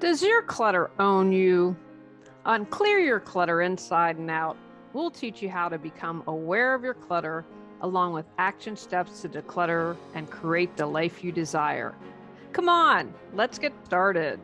Does your clutter own you? On Clear Your Clutter Inside and Out, we'll teach you how to become aware of your clutter, along with action steps to declutter and create the life you desire. Come on, let's get started.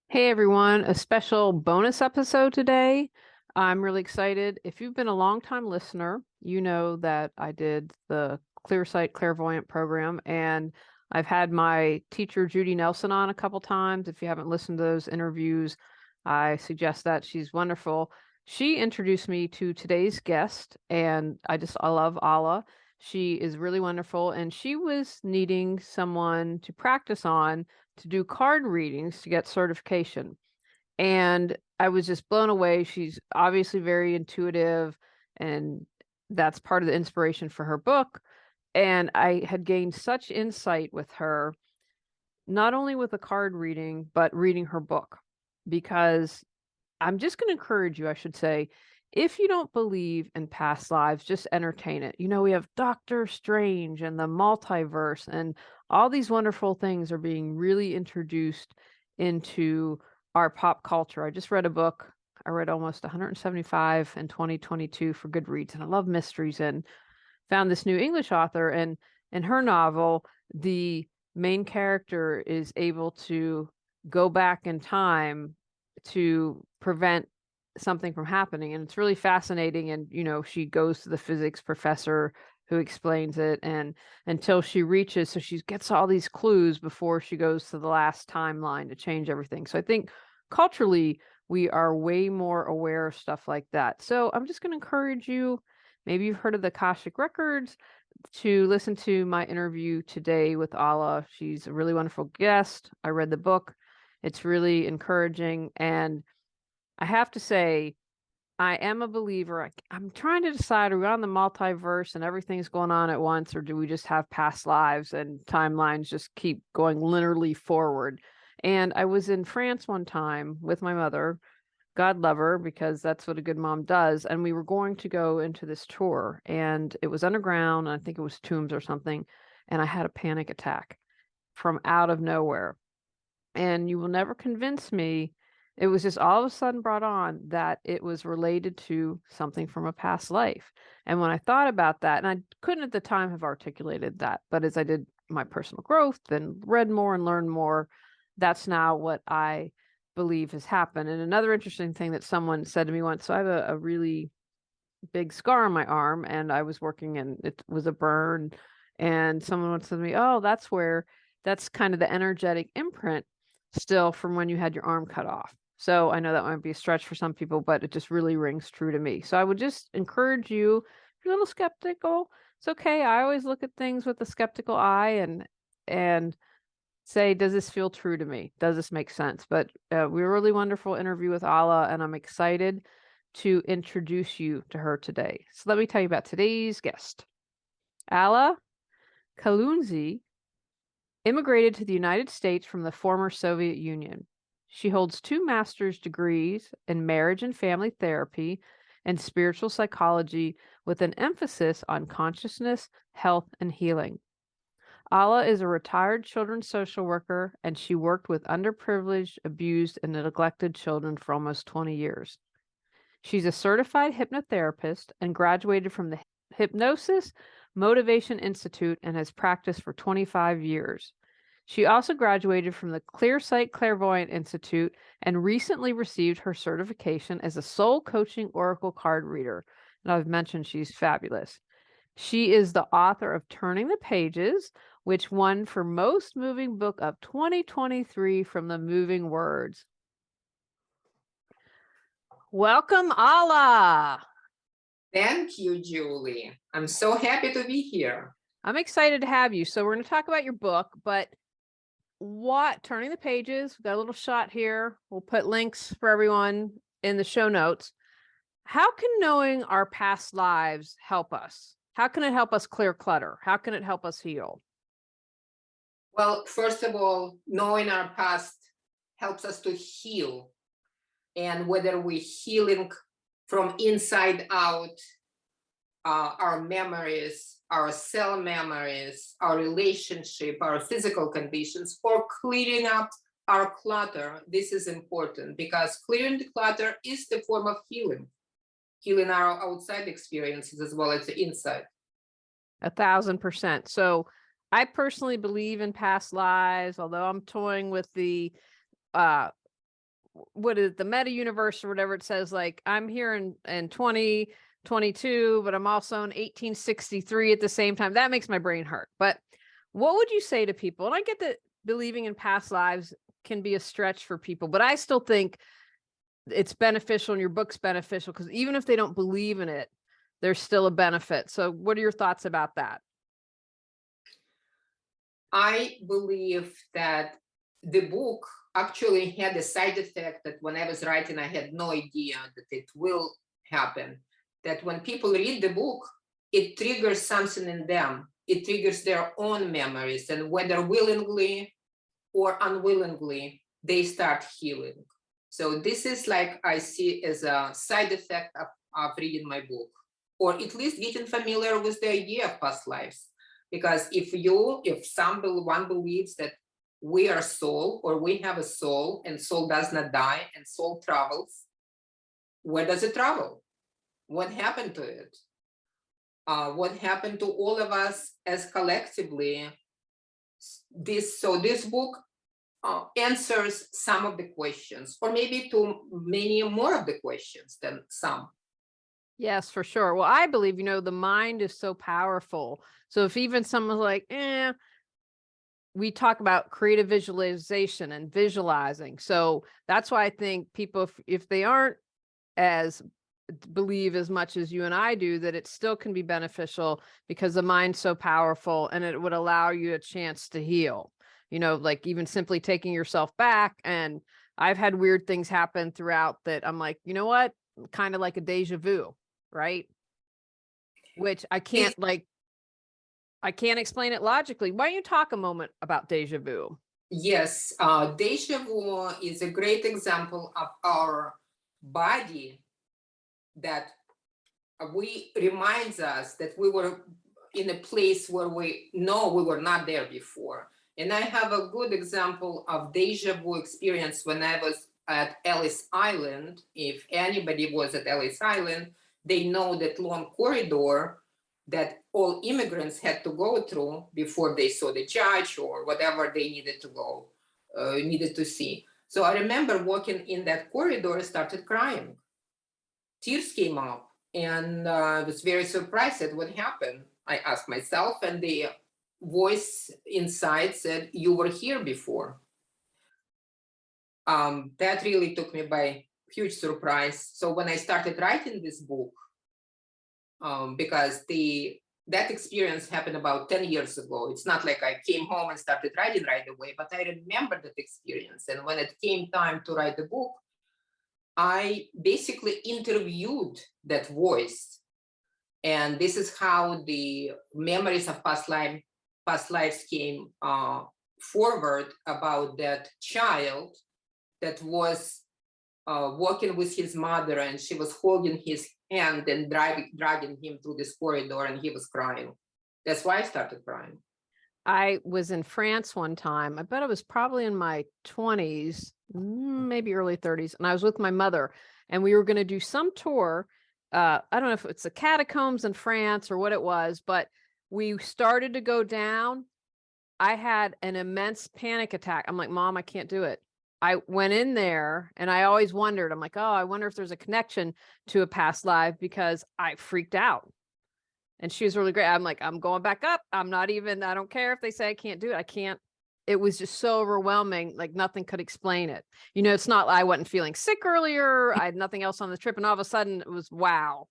Hey everyone, a special bonus episode today. I'm really excited. If you've been a long-time listener, you know that I did the Clearsight Clairvoyant program, and I've had my teacher Judy Nelson on a couple times. If you haven't listened to those interviews, I suggest that. She's wonderful. She introduced me to today's guest, and I love Allah. She is really wonderful, and she was needing someone to practice on to do card readings to get certification. And I was just blown away. She's obviously very intuitive, and that's part of the inspiration for her book. And I had gained such insight with her, not only with the card reading, but reading her book. Because I'm just going to encourage you, I should say, if you don't believe in past lives, just entertain it. You know, we have Doctor Strange and the multiverse, and all these wonderful things are being really introduced into our pop culture. I just read a book. I read almost 175 in 2022 for Goodreads, and I love mysteries, and found this new English author, and in her novel, the main character is able to go back in time to prevent something from happening. And it's really fascinating. And, you know, she goes to the physics professor who explains it, and until she reaches, so she gets all these clues before she goes to the last timeline to change everything. So I think culturally, we are way more aware of stuff like that. So I'm just going to encourage you, maybe you've heard of the Akashic Records, to listen to my interview today with Allah. She's a really wonderful guest. I read the book. It's really encouraging. And I have to say, I am a believer. I'm trying to decide, are we on the multiverse and everything's going on at once, or do we just have past lives and timelines just keep going linearly forward? And I was in France one time with my mother, God love her, because that's what a good mom does. And we were going to go into this tour, and it was underground. I think it was tombs or something. And I had a panic attack from out of nowhere. And you will never convince me. It was just all of a sudden brought on that it was related to something from a past life. And when I thought about that, and I couldn't at the time have articulated that, but as I did my personal growth and read more and learned more, that's now what I believe has happened. And another interesting thing that someone said to me once, so I have a really big scar on my arm, and I was working and it was a burn. And someone once said to me, oh, that's kind of the energetic imprint still from when you had your arm cut off. So I know that might be a stretch for some people, but it just really rings true to me. So I would just encourage you, if you're a little skeptical, it's okay. I always look at things with a skeptical eye and say, does this feel true to me? Does this make sense? But we were a really wonderful interview with Allah, and I'm excited to introduce you to her today. So let me tell you about today's guest. Ala Kalunzi immigrated to the United States from the former Soviet Union. She holds 2 master's degrees in marriage and family therapy and spiritual psychology, with an emphasis on consciousness, health, and healing. Ala is a retired children's social worker, and she worked with underprivileged, abused, and neglected children for almost 20 years. She's a certified hypnotherapist and graduated from the Hypnosis Motivation Institute and has practiced for 25 years. She also graduated from the Clearsight Clairvoyant Institute and recently received her certification as a soul coaching oracle card reader. And I've mentioned she's fabulous. She is the author of Turning the Pages, which won for Most Moving Book of 2023 from the Moving Words. Welcome, Allah. Thank you, Julie. I'm so happy to be here. I'm excited to have you. So we're going to talk about your book, but what Turning the Pages, we've got a little shot here. We'll put links for everyone in the show notes. How can knowing our past lives help us? How can it help us clear clutter? How can it help us heal? Well, first of all, knowing our past helps us to heal. And whether we're healing from inside out, our memories, our cell memories, our relationship, our physical conditions, or clearing up our clutter. This is important because clearing the clutter is the form of healing our outside experiences as well as the inside. 1,000%. So I personally believe in past lives, although I'm toying with the uh what is the meta universe or whatever it says, like I'm here in 2022, but I'm also in 1863 at the same time. That makes my brain hurt. But what would you say to people? And I get that believing in past lives can be a stretch for people, but I still think it's beneficial and your book's beneficial because even if they don't believe in it, there's still a benefit. So what are your thoughts about that? I believe that the book actually had a side effect that when I was writing, I had no idea that it will happen. That when people read the book, it triggers something in them. It triggers their own memories, and whether willingly or unwillingly, they start healing. So this is like I see as a side effect of reading my book, or at least getting familiar with the idea of past lives. Because if one believes that we are soul or we have a soul and soul does not die and soul travels, where does it travel? What happened to it? What happened to all of us as collectively? This book answers some of the questions, or maybe to many more of the questions than some. Yes, for sure. Well, I believe, the mind is so powerful. So if even someone's like, we talk about creative visualization and visualizing. So that's why I think people, if they aren't as believe as much as you and I do, that it still can be beneficial because the mind's so powerful and it would allow you a chance to heal, like even simply taking yourself back. And I've had weird things happen throughout that I'm like, you know what? Kind of like a deja vu, right? Which I can't explain it logically. Why don't you talk a moment about deja vu? Yes, deja vu is a great example of our body that we reminds us that we were in a place where we know we were not there before. And I have a good example of deja vu experience when I was at Ellis Island. If anybody was at Ellis Island, they know that long corridor that all immigrants had to go through before they saw the judge or whatever they needed to see. So I remember walking in that corridor, started crying. Tears came up, and I was very surprised at what happened. I asked myself, and the voice inside said, "You were here before." That really took me by huge surprise. So when I started writing this book, because that experience happened about 10 years ago. It's not like I came home and started writing right away, but I remember that experience. And when it came time to write the book, I basically interviewed that voice. And this is how the memories of past lives came forward about that child that was walking with his mother, and she was holding his hand and dragging him through this corridor, and he was crying. That's why I started crying. I was in France one time. I bet I was probably in my 20s, maybe early 30s. And I was with my mother and we were going to do some tour. I don't know if it's the catacombs in France or what it was, but we started to go down. I had an immense panic attack. I'm like, Mom, I can't do it. I went in there and I always wondered, I'm like, oh, I wonder if there's a connection to a past life because I freaked out. And she was really great. I'm like, I'm going back up. I don't care if they say I can't do it. I can't. It was just so overwhelming. Like nothing could explain it. It's not, I wasn't feeling sick earlier. I had nothing else on the trip. And all of a sudden it was, wow.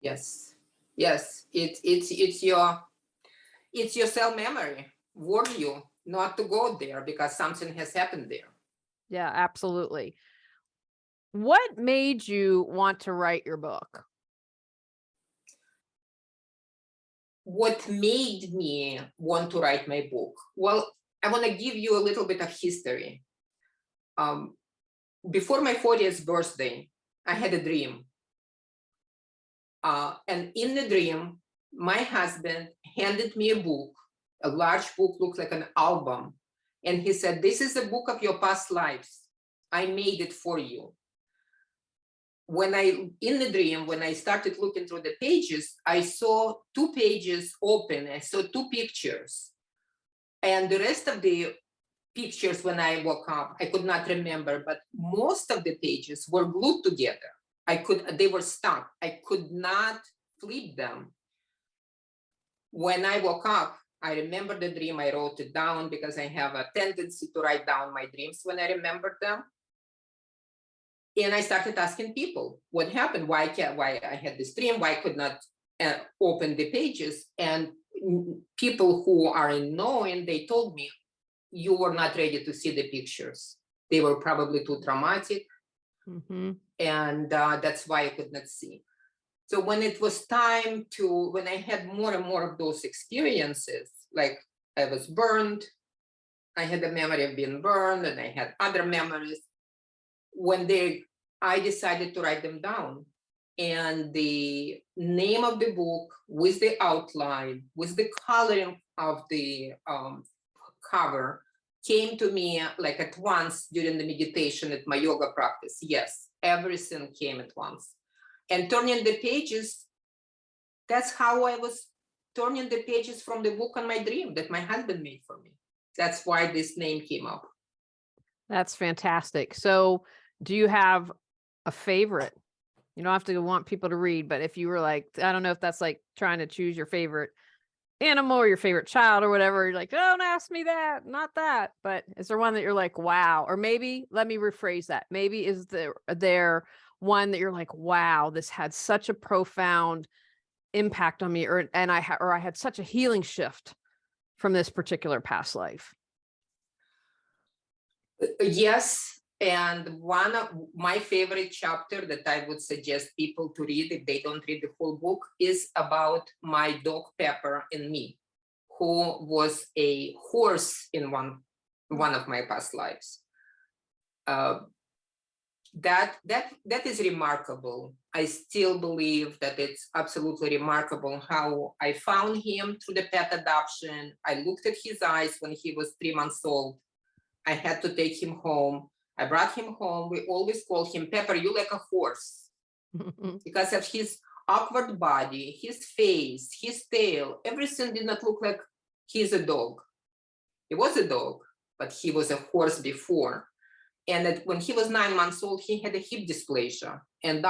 Yes. It's your cell memory warn you not to go there because something has happened there. Yeah, absolutely. What made you want to write your book? What made me want to write my book? Well, I want to give you a little bit of history. Before my 40th birthday, I had a dream. And in the dream, my husband handed me a book, a large book, looks like an album. And he said, this is a book of your past lives. I made it for you. In the dream, when I started looking through the pages, I saw 2 pages open. I saw 2 pictures. And the rest of the pictures, when I woke up, I could not remember, but most of the pages were glued together. They were stuck. I could not flip them. When I woke up, I remember the dream. I wrote it down because I have a tendency to write down my dreams when I remember them. And I started asking people what happened, why I had this dream, why I could not open the pages. And people who are in knowing, they told me, you were not ready to see the pictures. They were probably too traumatic. And that's why I could not see. So when it was time when I had more and more of those experiences, like I was burned, I had a memory of being burned, and I had other memories. I decided to write them down. And the name of the book with the outline, with the coloring of the cover, came to me like at once during the meditation at my yoga practice. Yes, everything came at once. And turning the pages, that's how I was turning the pages from the book on my dream that my husband made for me. That's why this name came up. That's fantastic. So do you have a favorite? You don't have to want people to read, but if you were like, I don't know if that's like trying to choose your favorite animal or your favorite child or whatever, you're like, don't ask me that, not that. But is there one that you're like, wow? Or maybe, let me rephrase that. Maybe is there one that you're like, wow, this had such a profound impact on me, or I had such a healing shift from this particular past life? Yes. And one of my favorite chapter that I would suggest people to read if they don't read the whole book is about my dog Pepper and me, who was a horse in one of my past lives. That is remarkable. I still believe that it's absolutely remarkable how I found him through the pet adoption. I looked at his eyes when he was 3 months old. I had to take him home. I brought him home. We always called him, Pepper, you like a horse. Because of his awkward body, his face, his tail, everything did not look like he's a dog. He was a dog, but he was a horse before. And when he was 9 months old, he had a hip dysplasia. And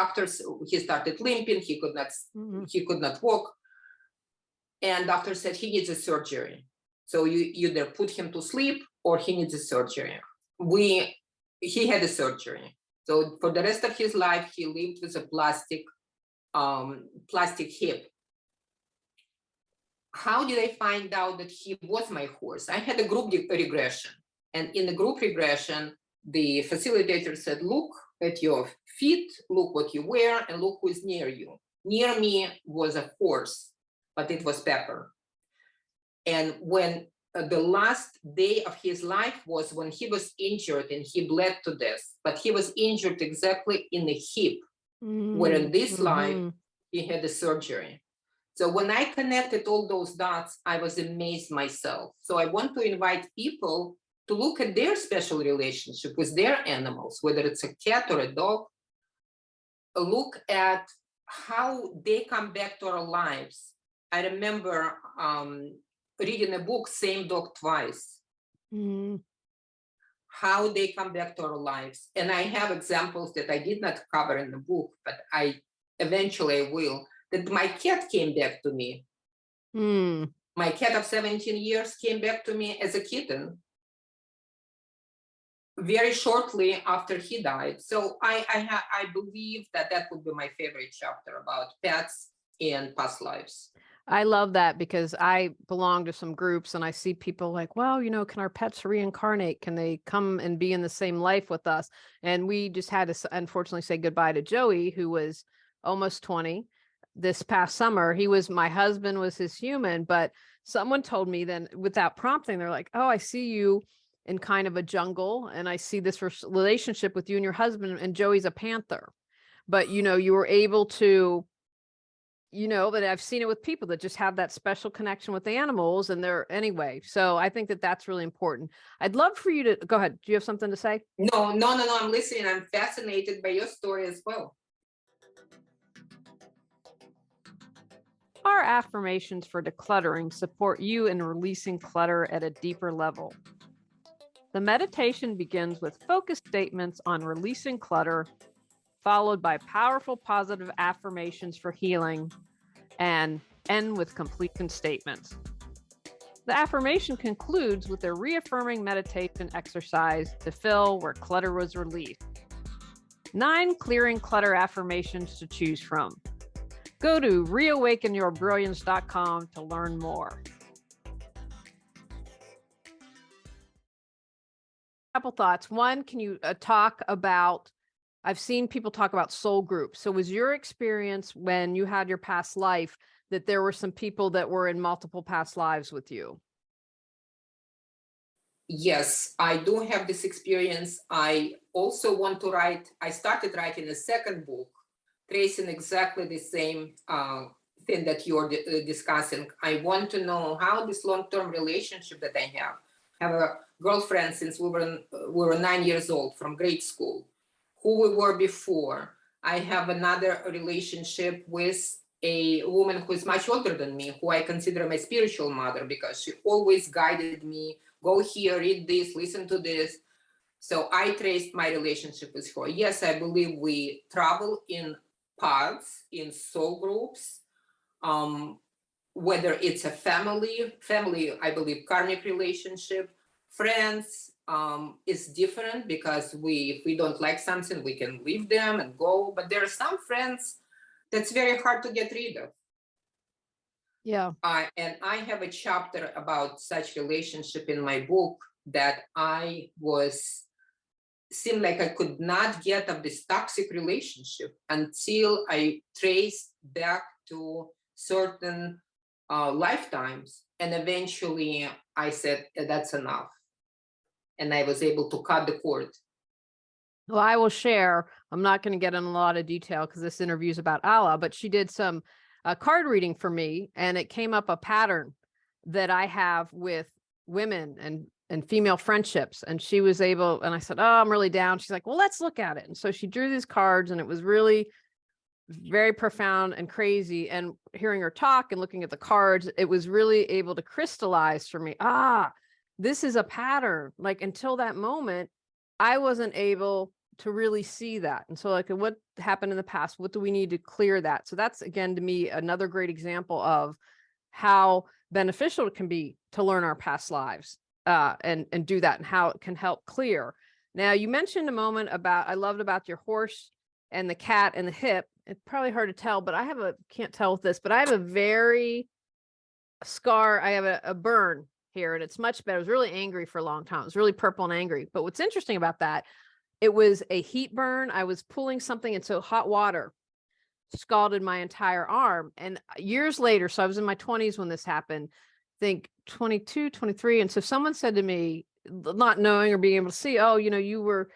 he started limping. He could not walk. And doctor said he needs a surgery. So you either put him to sleep or he needs a surgery. He had a surgery. So for the rest of his life, he lived with a plastic hip. How did I find out that he was my horse? I had a group regression. And in the group regression, the facilitator said, look at your feet, look what you wear, and look who is near you. Near me was a horse, but it was Pepper. And when the last day of his life was when he was injured and he bled to death, but he was injured exactly in the hip, where in this life, he had a surgery. So when I connected all those dots, I was amazed myself. So I want to invite people to look at their special relationship with their animals, whether it's a cat or a dog. Look at how they come back to our lives. I remember reading a book, Same Dog Twice. How they come back to our lives. And I have examples that I did not cover in the book, but eventually will, that my cat came back to me. My cat of 17 years came back to me as a kitten very shortly after he died. So I believe that would be my favorite chapter about pets in past lives. I love that because I belong to some groups and I see people like, well, can our pets reincarnate? Can they come and be in the same life with us? And we just had to unfortunately say goodbye to Joey, who was almost 20 this past summer. My husband was his human, but someone told me then without prompting, they're like, oh, I see you in kind of a jungle and I see this relationship with you and your husband, and Joey's a panther. But, you were able to but I've seen it with people that just have that special connection with animals and anyway. So I think that that's really important. I'd love for you to go ahead. Do you have something to say? No, I'm listening. I'm fascinated by your story as well. Our affirmations for decluttering support you in releasing clutter at a deeper level. The meditation begins with focused statements on releasing clutter, followed by powerful positive affirmations for healing, and end with completion statements. The affirmation concludes with a reaffirming meditation exercise to fill where clutter was released. 9 clearing clutter affirmations to choose from. Go to reawakenyourbrilliance.com to learn more. Couple thoughts. One, can you talk about, I've seen people talk about soul groups. So was your experience when you had your past life that there were some people that were in multiple past lives with you? Yes, I do have this experience. I also want to write, I started writing a second book, tracing exactly the same thing that you're discussing. I want to know how this long-term relationship that I have a girlfriend since we were 9 years old from grade school, who we were before. I have another relationship with a woman who is much older than me, who I consider my spiritual mother, because she always guided me, go here, read this, listen to this. So I traced my relationship with her. Yes, I believe we travel in paths, in soul groups, whether it's a family, I believe karmic relationship, friends is different, because if we don't like something, we can leave them and go. But there are some friends that's very hard to get rid of. Yeah. And I have a chapter about such relationship in my book, that seemed like I could not get of this toxic relationship until I traced back to certain lifetimes. And eventually I said, that's enough. And I was able to cut the cord. Well, I will share. I'm not going to get in a lot of detail because this interview is about Allah, but she did some card reading for me, and it came up a pattern that I have with women and female friendships. And she was able, and I said, oh, I'm really down. She's like, well, let's look at it. And so she drew these cards, and it was really very profound and crazy. And hearing her talk and looking at the cards, it was really able to crystallize for me. This is a pattern. Like, until that moment, I wasn't able to really see that. And so, like, what happened in the past? What do we need to clear that? So that's, again, to me, another great example of how beneficial it can be to learn our past lives and do that, and how it can help clear. Now, you mentioned a moment about, I loved about your horse and the cat and the hip. It's probably hard to tell, but can't tell with this, but I have a very scar. I have a burn here, and it's much better. I was really angry for a long time. It was really purple and angry. But what's interesting about that, it was a heat burn. I was pulling something, and so hot water scalded my entire arm. And years later, so I was in my 20s when this happened, I think 22, 23. And so someone said to me, not knowing or being able to see, oh, you were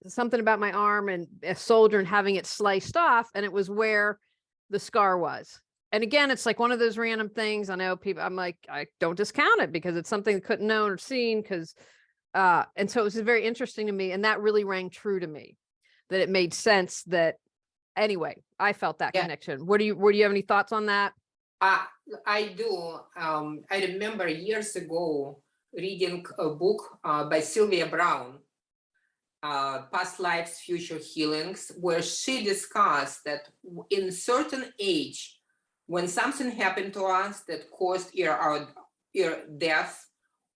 something about my arm and a soldier and having it sliced off, and it was where the scar was. And again, it's like one of those random things. I know people, I'm like, I don't discount it because it's something I couldn't known or seen, because and so it was very interesting to me, and that really rang true to me, that it made sense. That anyway, I felt that connection. What do you have any thoughts on that? I do. I remember years ago reading a book by Sylvia Brown, Past Lives, Future Healings, where she discussed that in certain age, when something happened to us that caused either death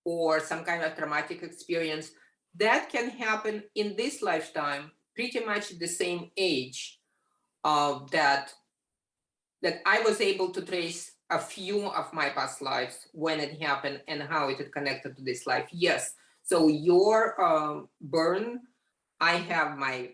or some kind of traumatic experience, that can happen in this lifetime, pretty much the same age, that I was able to trace a few of my past lives, when it happened and how it is connected to this life. Yes. So your burn, I have my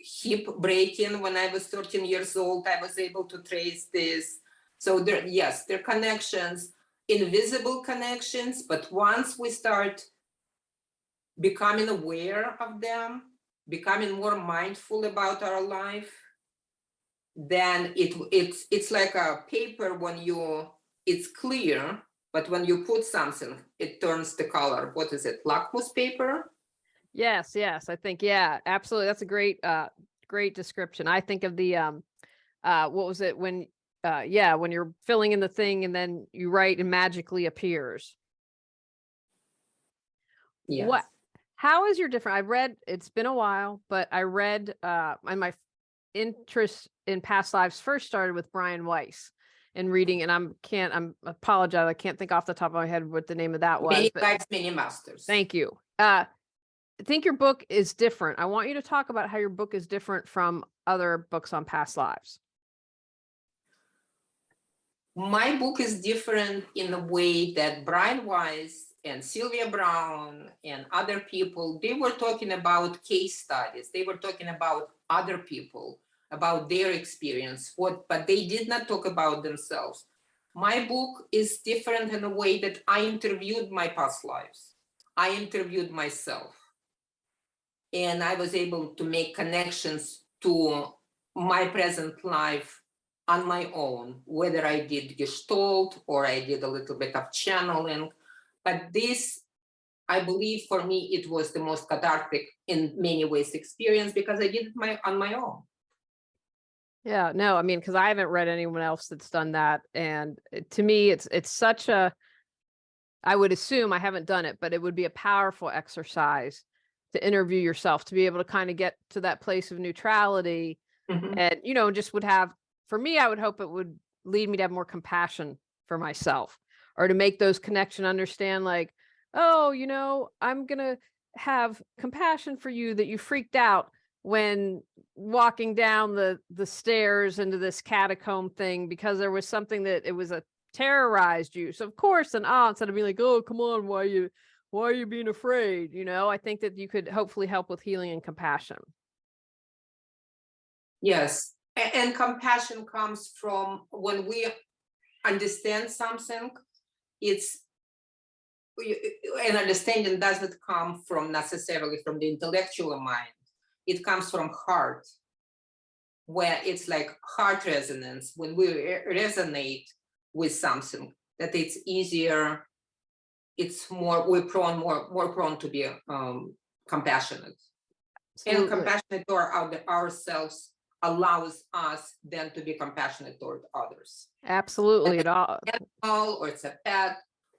hip breaking when I was 13 years old. I was able to trace this. So there are connections, invisible connections, but once we start becoming aware of them, becoming more mindful about our life, then it's like a paper when it's clear, but when you put something, it turns the color. What is it? Lakmus paper? Yes, yes, I think, yeah, absolutely. That's a great description. I think of the what was it when yeah, when you're filling in the thing and then you write and magically appears. What Yes. how is your different? I read, it's been a while, but I read and my interest in past lives first started with Brian Weiss and reading, and I'm apologize, I can't think off the top of my head what the name of that was, Many but lives, many masters. thank you. I think your book is different. I want you to talk about how your book is different from other books on past lives. My book is different in a way that Brian Weiss and Sylvia Brown and other people, they were talking about case studies. They were talking about other people, about their experience, but they did not talk about themselves. My book is different in a way that I interviewed my past lives. I interviewed myself. And I was able to make connections to my present life on my own, whether I did Gestalt or I did a little bit of channeling. But this, I believe for me, it was the most cathartic in many ways experience because I did it on my own. Yeah, no, I mean, because I haven't read anyone else that's done that. And to me, it's such a, I would assume, I haven't done it, but it would be a powerful exercise to interview yourself, to be able to kind of get to that place of neutrality. Mhm. And, just would have, for me, I would hope it would lead me to have more compassion for myself, or to make those connection, understand like, oh, I'm going to have compassion for you that you freaked out when walking down the stairs into this catacomb thing because there was something that it was a terrorized you. So of course, and instead of being like, oh, come on, why are you being afraid? I think that you could hopefully help with healing and compassion. Yes. And compassion comes from when we understand something, it's an understanding doesn't come from necessarily from the intellectual mind. It comes from heart, where it's like heart resonance. When we resonate with something, that it's easier, it's more prone to be compassionate. And Absolutely. compassionate toward ourselves allows us then to be compassionate toward others. Absolutely. It all, Animal, or it's a pet,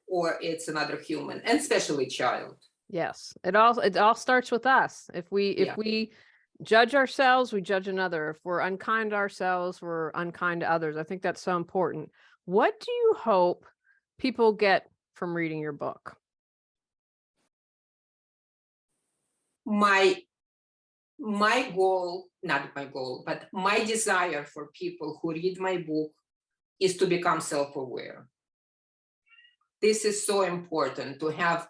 or it's another human, and especially child. yes. It all starts with us. If we judge ourselves, we judge another. If we're unkind to ourselves, we're unkind to others. I think that's so important. What do you hope people get from reading your book? My goal, not my goal, but my desire for people who read my book is to become self-aware. This is so important, to have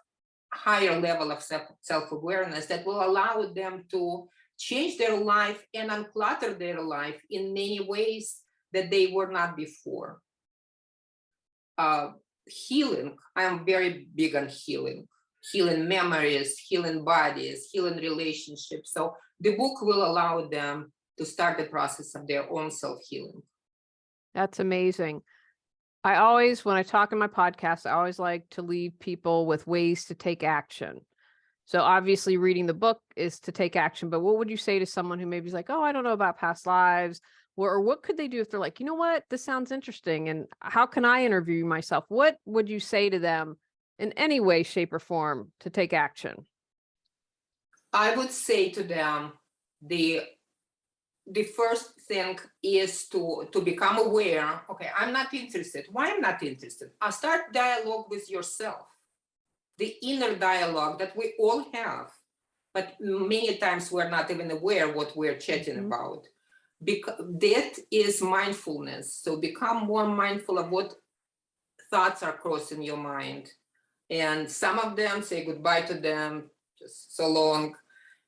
higher level of self-awareness that will allow them to change their life and unclutter their life in many ways that they were not before. Healing, I am very big on healing memories, healing bodies, healing relationships. So the book will allow them to start the process of their own self-healing. That's amazing. I always, when I talk in my podcast, I always like to leave people with ways to take action. So obviously reading the book is to take action, but what would you say to someone who maybe is like, oh, I don't know about past lives, or what could they do if they're like, you know what, this sounds interesting, and how can I interview myself? What would you say to them in any way, shape, or form to take action? I would say to them, the first thing is to become aware. Okay, I'm not interested. Why I'm not interested? I'll start dialogue with yourself, the inner dialogue that we all have, but many times we're not even aware what we're chatting about. Because that is mindfulness. So become more mindful of what thoughts are crossing your mind. And some of them, say goodbye to them, just so long.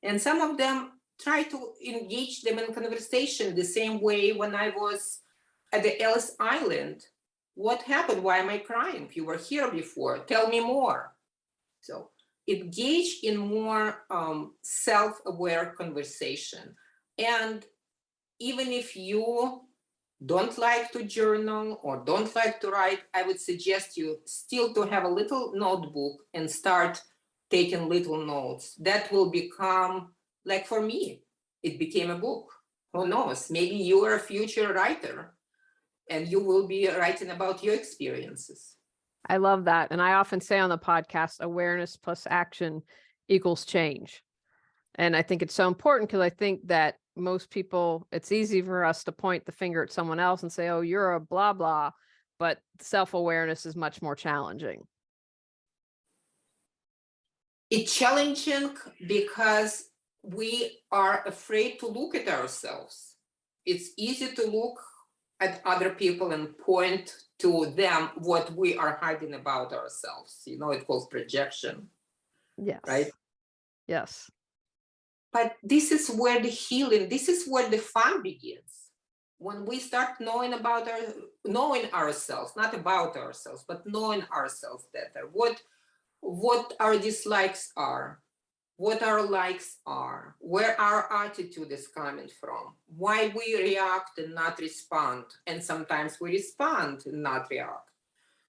And some of them, try to engage them in conversation the same way when I was at the Ellis Island. What happened? Why am I crying? You were here before. Tell me more. So engage in more self-aware conversation. And even if you don't like to journal or don't like to write, I would suggest you still to have a little notebook and start taking little notes. That will become, like for me, it became a book. Who knows? Maybe you are a future writer and you will be writing about your experiences. I love that. And I often say on the podcast, awareness plus action equals change. And I think it's so important because I think that most people, it's easy for us to point the finger at someone else and say, oh, you're a blah, blah, but self-awareness is much more challenging. It's challenging because we are afraid to look at ourselves. It's easy to look at other people and point to them what we are hiding about ourselves. You know, it calls projection. Yes. Right? Yes. But this is where the healing, this is where the fun begins. When we start knowing ourselves, not about ourselves, but knowing ourselves better, what our dislikes are, what our likes are, where our attitude is coming from, why we react and not respond, and sometimes we respond and not react.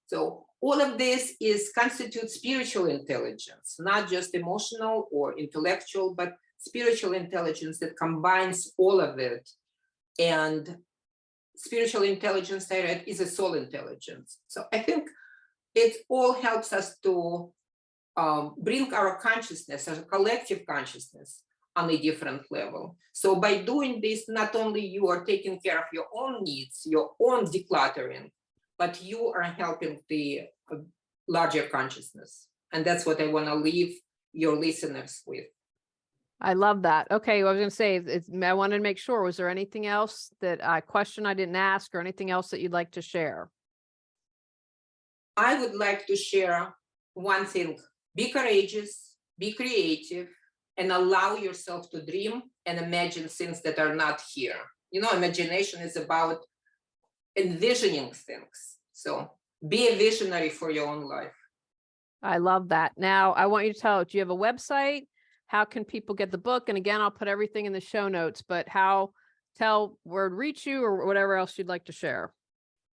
So all of this constitutes spiritual intelligence, not just emotional or intellectual, but spiritual intelligence that combines all of it. And spiritual intelligence, I read, is a soul intelligence. So I think it all helps us to bring our consciousness, our collective consciousness, on a different level. So by doing this, not only you are taking care of your own needs, your own decluttering, but you are helping the larger consciousness. And that's what I want to leave your listeners with. I love that. Okay, well, I was going to say, I wanted to make sure, was there anything else that I didn't ask or anything else that you'd like to share? I would like to share one thing. Be courageous, be creative, and allow yourself to dream and imagine things that are not here. You know, imagination is about envisioning things. So be a visionary for your own life. I love that. Now, I want you to tell, do you have a website? How can people get the book? And again, I'll put everything in the show notes, but tell where to reach you or whatever else you'd like to share.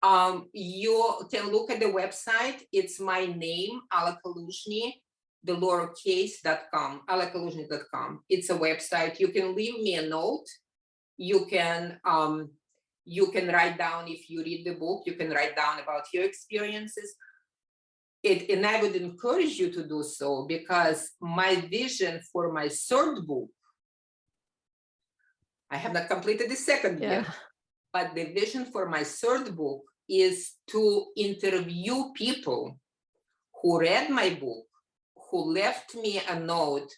You can look at the website. It's my name, Alla Kaluzhny, the lowercase.com, allakaluzhny.com. It's a website. You can leave me a note. You can write down, if you read the book, you can write down about your experiences. And I would encourage you to do so, because my vision for my third book, I have not completed the second yet, but the vision for my third book is to interview people who read my book, who left me a note,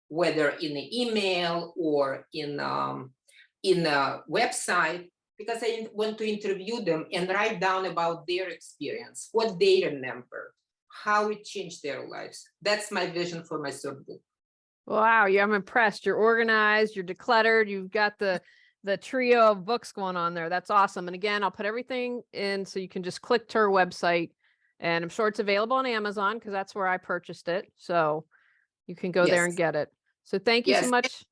whether in an email or in a website, because I want to interview them and write down about their experience, what they remember, how it changed their lives. That's my vision for my third book. Wow, I'm impressed. You're organized, you're decluttered, you've got the trio of books going on there. That's awesome. And again, I'll put everything in so you can just click to her website, and I'm sure it's available on Amazon because that's where I purchased it. So you can go there and get it. So thank you so much.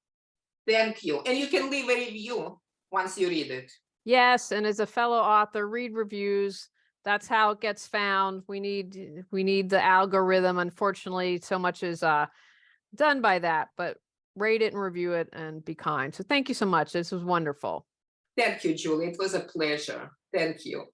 Thank you. And you can leave a review once you read it. Yes, and as a fellow author, read reviews. That's how it gets found. We need the algorithm. Unfortunately, so much is done by that, but rate it and review it and be kind. So thank you so much. This was wonderful. Thank you, Julie. It was a pleasure. Thank you.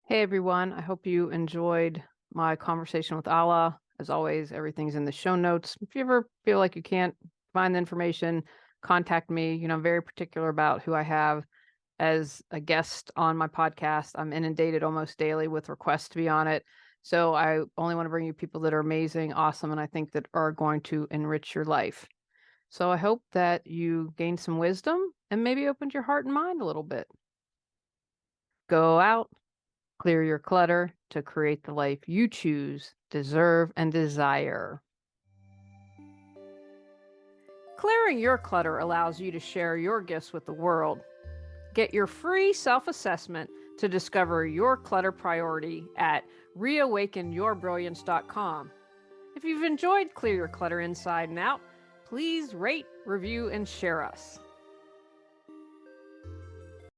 Hey, everyone. I hope you enjoyed my conversation with Alla. As always, everything's in the show notes. If you ever feel like you can't find the information, contact me. You know, I'm very particular about who I have as a guest on my podcast. I'm inundated almost daily with requests to be on it. So I only want to bring you people that are amazing, awesome, and I think that are going to enrich your life. So I hope that you gained some wisdom and maybe opened your heart and mind a little bit. Go out, clear your clutter to create the life you choose, deserve, and desire. Clearing your clutter allows you to share your gifts with the world. Get your free self-assessment to discover your clutter priority at reawakenyourbrilliance.com. If you've enjoyed Clear Your Clutter Inside and Out, please rate, review, and share us.